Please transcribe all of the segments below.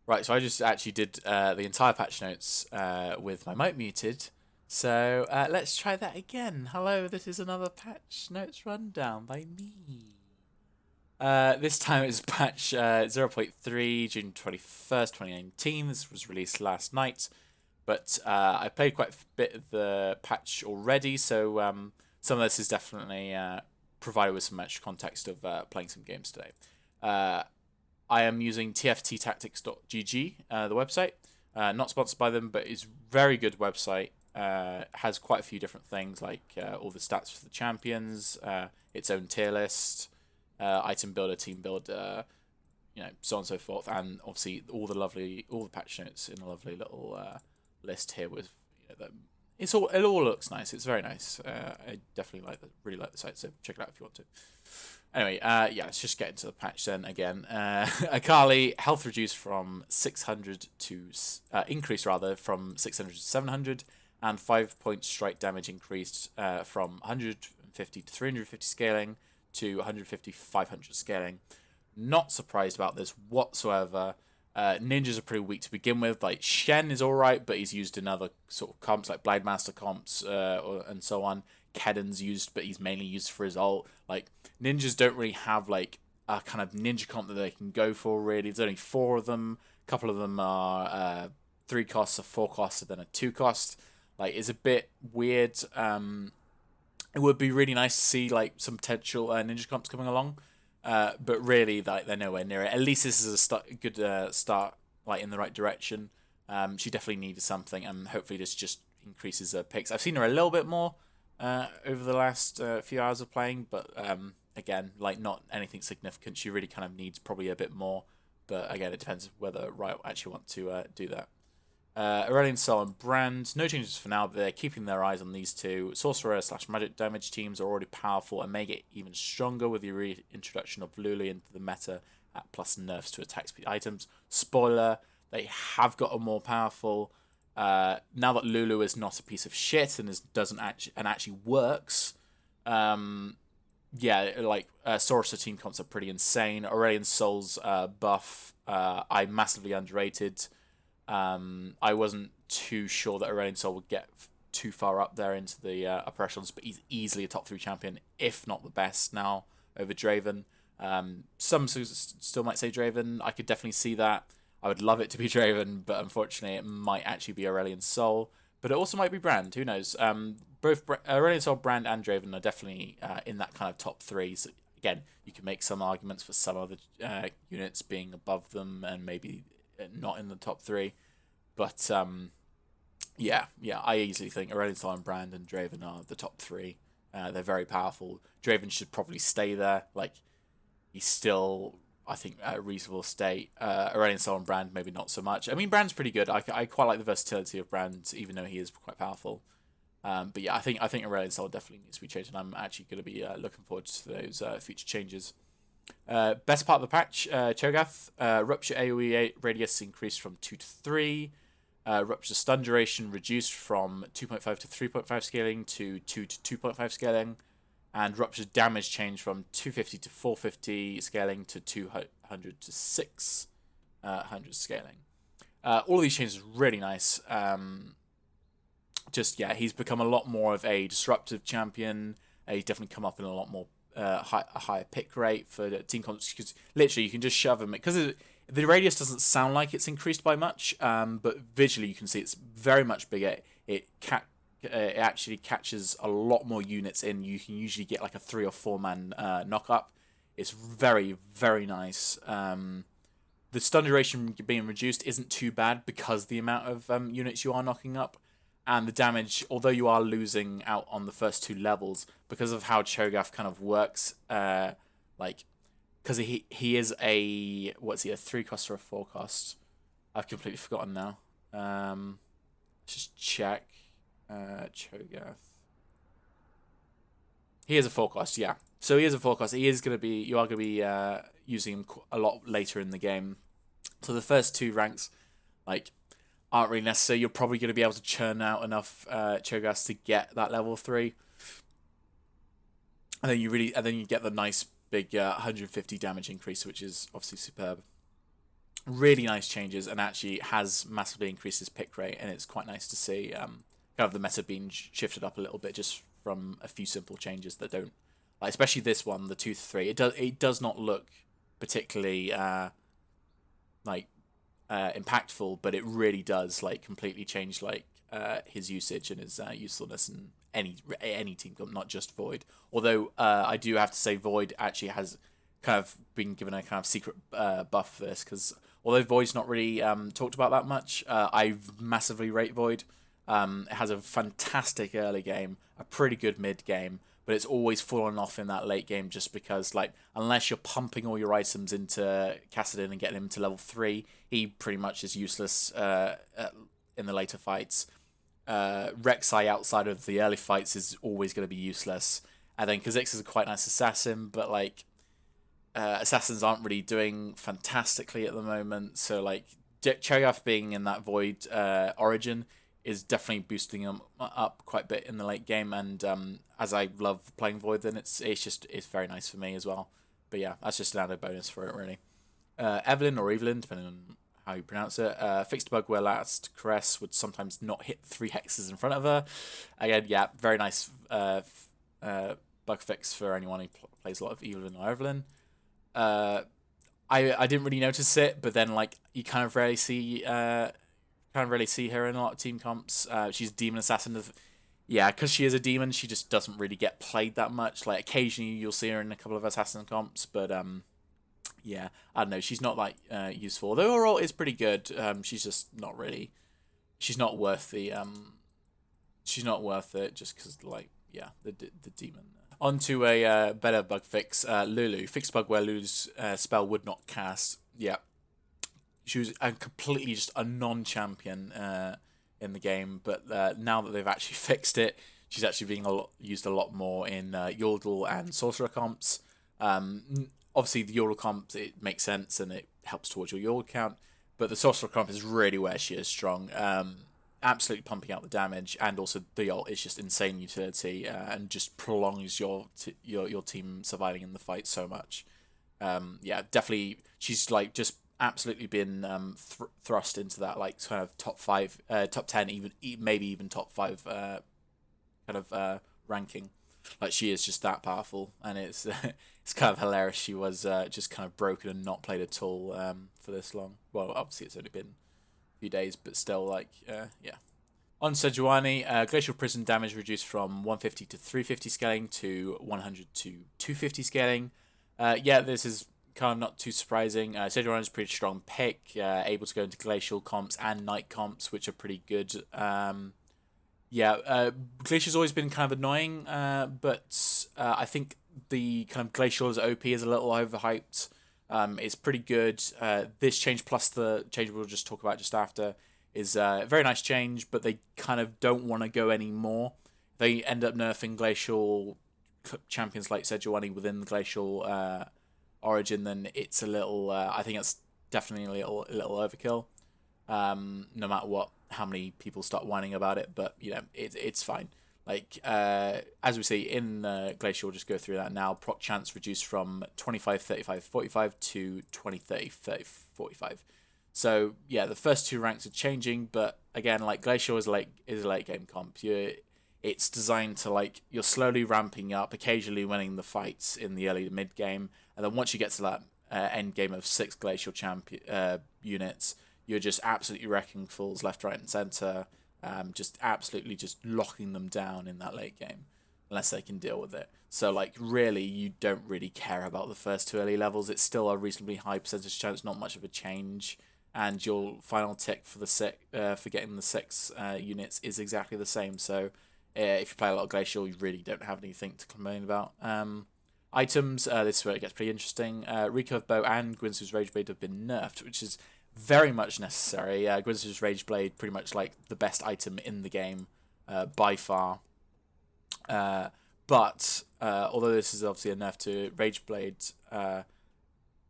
Right, so I just actually did the entire patch notes with my mic muted. So let's try that again. Hello, this is another patch notes rundown by me. This time it's patch 0.3, June 21st, 2019. This was released last night, but I played quite a bit of the patch already, so some of this is definitely provided with some extra context of playing some games today. Uh, I am using tfttactics.gg, the website. Not sponsored by them, but it's a very good website. Has quite a few different things like all the stats for the champions, its own tier list, item builder, team builder, so on and so forth, and obviously all the patch notes in a lovely little list here with it all looks nice. It's very nice. I definitely really like the site, so check it out if you want to. Anyway, yeah, let's just get into the patch then again. Akali, health reduced from 600 to, increased rather, from 600 to 700, and 5 point strike damage increased from 150 to 350 scaling to 150 500 scaling. Not surprised about this whatsoever. Ninjas are pretty weak to begin with. Like Shen is alright, but he's used in other sort of comps like Blindmaster comps and so on. Kedden's used, but he's mainly used for his ult. Like ninjas don't really have like a kind of ninja comp that they can go for. Really, there's only four of them. A couple of them are 3 costs, a 4 cost, and then a 2 cost. Like it's a bit weird. It would be really nice to see like some potential ninja comps coming along. But really, like they're nowhere near it. At least this is a good start, like in the right direction. She definitely needed something, and hopefully this just increases her picks. I've seen her a little bit more over the last few hours of playing, but again, like not anything significant. She really kind of needs probably a bit more. But again, it depends whether Riot actually want to do that. Aurelion Sol and Brand, no changes for now, but they're keeping their eyes on these two. Sorcerer slash magic damage teams are already powerful and may get even stronger with the reintroduction of Lulu into the meta at plus nerfs to attack speed items. Spoiler, they have got a more powerful. Now that Lulu is not a piece of shit and actually works. Yeah, like Sorcerer team comps are pretty insane. Aurelion Sol's buff, I massively underrated. I wasn't too sure that Aurelion Sol would get too far up there into the upper echelons, but he's easily a top 3 champion, if not the best now over Draven. Some still might say Draven. I could definitely see that. I would love it to be Draven, but unfortunately it might actually be Aurelion Sol. But it also might be Brand, who knows? Both Aurelion Sol, Brand, and Draven are definitely in that kind of top 3. So again, you can make some arguments for some other units being above them and maybe not in the top 3. But yeah, I easily think Aurelion Sol, Brand, and Draven are the top 3. They're very powerful. Draven should probably stay there. Like he's still, I think, at a reasonable state. Aurelion Sol and Brand maybe not so much. I mean, Brand's pretty good. I quite like the versatility of Brand, even though he is quite powerful. But yeah, I think Aurelion Sol definitely needs to be changed, and I'm actually going to be looking forward to those future changes. Best part of the patch, cho'gath. Rupture AoE radius increased from 2 to 3. Rupture stun duration reduced from 2.5 to 3.5 scaling to 2 to 2.5 scaling. And Rupture damage changed from 250 to 450 scaling to 200 to 600 scaling. All of these changes are really nice. Yeah, he's become a lot more of a disruptive champion. He's definitely come up in a lot more a higher pick rate for the team comps, because literally you can just shove him because the radius doesn't sound like it's increased by much, but visually you can see it's very much bigger. It actually catches a lot more units in. You can usually get like a 3 or 4 man knock up. It's very, very nice. The stun duration being reduced isn't too bad because the amount of units you are knocking up. And the damage, although you are losing out on the first 2 levels, because of how cho'gath kind of works, like, because he is a, what's he, a 3 cost or a 4 cost? I've completely forgotten now. Just check. Cho'gath. He is a 4 cost, yeah. So he is a 4 cost. He is going to be, you are going to be using him a lot later in the game. So the first 2 ranks, like, aren't really necessary. You're probably going to be able to churn out enough cho'gaths to get that level 3, and then you get the nice big 150 damage increase, which is obviously superb. Really nice changes, and actually has massively increased his pick rate, and it's quite nice to see kind of the meta being shifted up a little bit just from a few simple changes that don't, like, especially this one, the 2 to 3. It does not look particularly like impactful, but it really does like completely change like his usage and his usefulness in any team comp, not just Void. Although I do have to say Void actually has kind of been given a kind of secret buff for this, because although Void's not really talked about that much, I massively rate Void. It has a fantastic early game, a pretty good mid game, but it's always fallen off in that late game just because, like, unless you're pumping all your items into Kassadin and getting him to level 3, he pretty much is useless in the later fights. Rek'Sai outside of the early fights is always going to be useless. And then Kha'Zix is a quite nice assassin, but like assassins aren't really doing fantastically at the moment. So like cho'gath being in that Void origin is definitely boosting him up quite a bit in the late game. And as I love playing Void, then it's very nice for me as well. But yeah, that's just an added bonus for it, really. Evelyn or Evelyn, depending on how you pronounce it. Fixed bug where last caress would sometimes not hit 3 hexes in front of her. Again, yeah, very nice bug fix for anyone who plays a lot of Evelyn or Evelyn. Uh, I didn't really notice it, but then like you kind of rarely see her in a lot of team comps. She's a demon assassin. Yeah, because she is a demon, she just doesn't really get played that much. Like occasionally you'll see her in a couple of assassin comps, but yeah, I don't know. She's not like useful. Though her ult is pretty good. She's just not really. She's not worth the. She's not worth it just because like yeah the demon. On to a better bug fix. Lulu fixed bug where Lulu's spell would not cast. Yeah, she was completely just a non-champion in the game, but now that they've actually fixed it, she's actually being used a lot more in Yordle and Sorcerer comps. Obviously, the Yordle comp, it makes sense and it helps towards your Yordle count, but the Sorcerer comp is really where she is strong. Absolutely pumping out the damage, and also the ult is just insane utility and just prolongs your team surviving in the fight so much. Yeah, definitely, she's like just absolutely been thrust into that like kind of top 5, top 10, even maybe even top 5 kind of ranking. Like she is just that powerful, and it's it's kind of hilarious. She was just kind of broken and not played at all for this long. Well, obviously it's only been a few days, but still, like yeah. On Sejuani, Glacial Prison damage reduced from 150 to 350 scaling to 100 to 250 scaling. Yeah, this is kind of not too surprising. Sejuani is a pretty strong pick, able to go into glacial comps and night comps, which are pretty good. Yeah, Glacier's always been kind of annoying, but I think the kind of Glacial as OP is a little overhyped. It's pretty good. This change plus the change we'll just talk about just after is a very nice change, but they kind of don't want to go any more. They end up nerfing Glacial champions like Sejuani within the Glacial origin, then it's a little. I think it's definitely a little overkill. No matter what, how many people start whining about it, but you know it's fine. Like as we see in Glacial, just go through that now. Proc chance reduced from 25, 35, 45 to 20, 30, 30, 45. So yeah, the first 2 ranks are changing, but again, like Glacial is a late game comp. It's designed to like you're slowly ramping up, occasionally winning the fights in the early to mid game, and then once you get to that end game of 6 Glacial champion units, you're just absolutely wrecking fools left, right, and center. Just absolutely just locking them down in that late game, unless they can deal with it. So like really, you don't really care about the first 2 early levels. It's still a reasonably high percentage chance, not much of a change, and your final tick for for getting the 6 units is exactly the same. So if you play a lot of Glacial, you really don't have anything to complain about. Items, this is where it gets pretty interesting. Recurve Bow and Gwynsu's Rage Blade have been nerfed, which is very much necessary. Gwynsu's Rage Blade, pretty much like the best item in the game by far. But although this is obviously a nerf to Rage Blade, I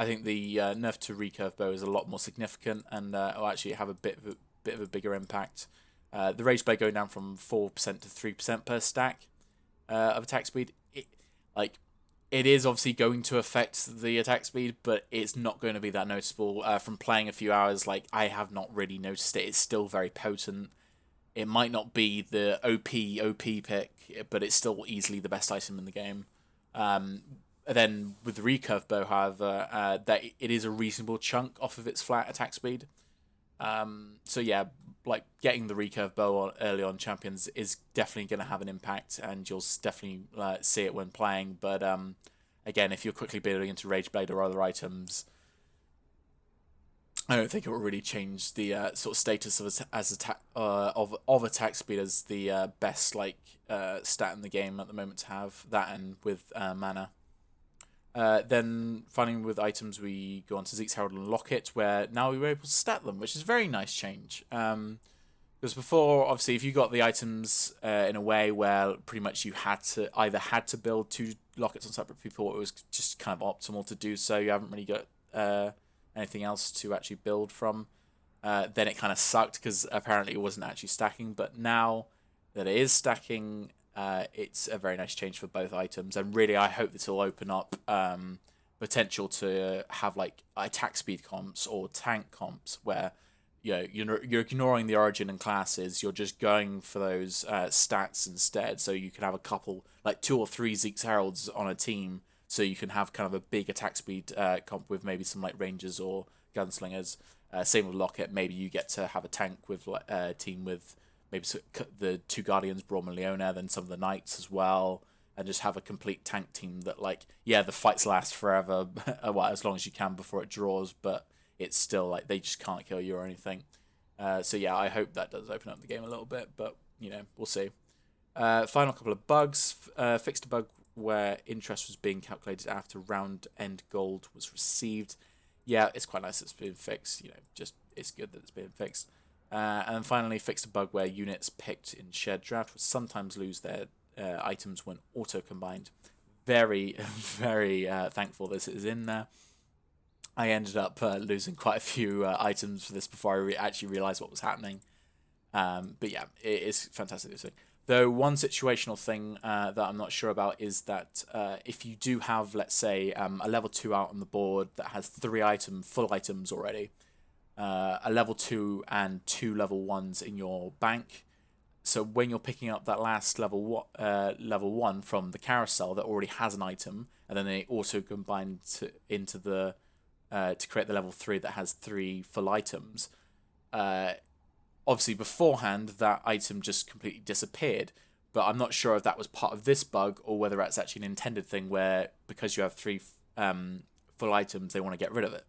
think the nerf to Recurve Bow is a lot more significant and will actually have a bit of a bigger impact. The Rage Blade going down from 4% to 3% per stack of attack speed. it is obviously going to affect the attack speed, but it's not going to be that noticeable. From playing a few hours, like, I have not really noticed it. It's still very potent. It might not be the OP pick, but it's still easily the best item in the game. Then with the recurve bow, however, that it is a reasonable chunk off of its flat attack speed. So yeah, like getting the recurve bow early on champions is definitely going to have an impact, and you'll definitely see it when playing. But again, if you're quickly building into Rageblade or other items, I don't think it will really change the sort of status of attack of attack speed as the best stat in the game at the moment to have that, and with mana. Then finally with items, we go on to Zeke's Herald and Locket, where now we were able to stat them, which is a very nice change. Because before, obviously, if you got the items in a way where pretty much you had to build 2 lockets on separate people, it was just kind of optimal to do so. You haven't really got anything else to actually build from. Then it kind of sucked because apparently it wasn't actually stacking. But now that it is stacking, it's a very nice change for both items. And really, I hope this will open up potential to have like attack speed comps or tank comps where you're ignoring the origin and classes. You're just going for those stats instead. So you can have a couple, like 2 or 3 Zeke's Heralds on a team. So you can have kind of a big attack speed comp with maybe some like rangers or gunslingers. Same with Locket. Maybe you get to have a tank with a team with maybe the 2 Guardians, Braum and Leona, then some of the Knights as well, and just have a complete tank team that, like, yeah, the fights last forever, well, as long as you can before it draws, but it's still like they just can't kill you or anything. So yeah, I hope that does open up the game a little bit, but we'll see. Final couple of bugs. Fixed a bug where interest was being calculated after round end gold was received. Yeah, it's quite nice it's been fixed. Just it's good that it's been fixed. And then finally, fixed a bug where units picked in shared draft would sometimes lose their items when auto combined. Very, very thankful this is in there. I ended up losing quite a few items for this before I actually realised what was happening. But yeah, it is fantastic this thing. Though one situational thing that I'm not sure about is that if you do have, let's say, a level 2 out on the board that has 3 full items already, a level 2 and 2 level 1s in your bank. So when you're picking up that last level 1 from the carousel that already has an item, and then they also combine into the to create the level 3 that has 3 full items. Obviously, beforehand, that item just completely disappeared, but I'm not sure if that was part of this bug or whether that's actually an intended thing where, because you have 3 full items, they want to get rid of it.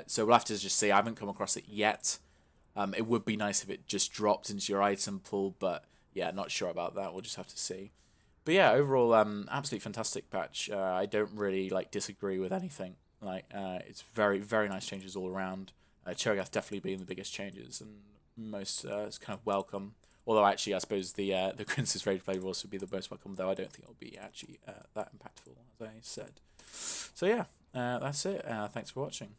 So we'll have to just see. I haven't come across it yet. It would be nice if it just dropped into your item pool, but yeah, not sure about that. We'll just have to see. But yeah, overall, absolutely fantastic patch. I don't really disagree with anything. It's very, very nice changes all around. Cho'gath definitely being the biggest changes and most it's kind of welcome. Although actually, I suppose the Quince's Rage Blade will also be the most welcome. Though I don't think it'll be actually that impactful, as I said. So yeah, that's it. Thanks for watching.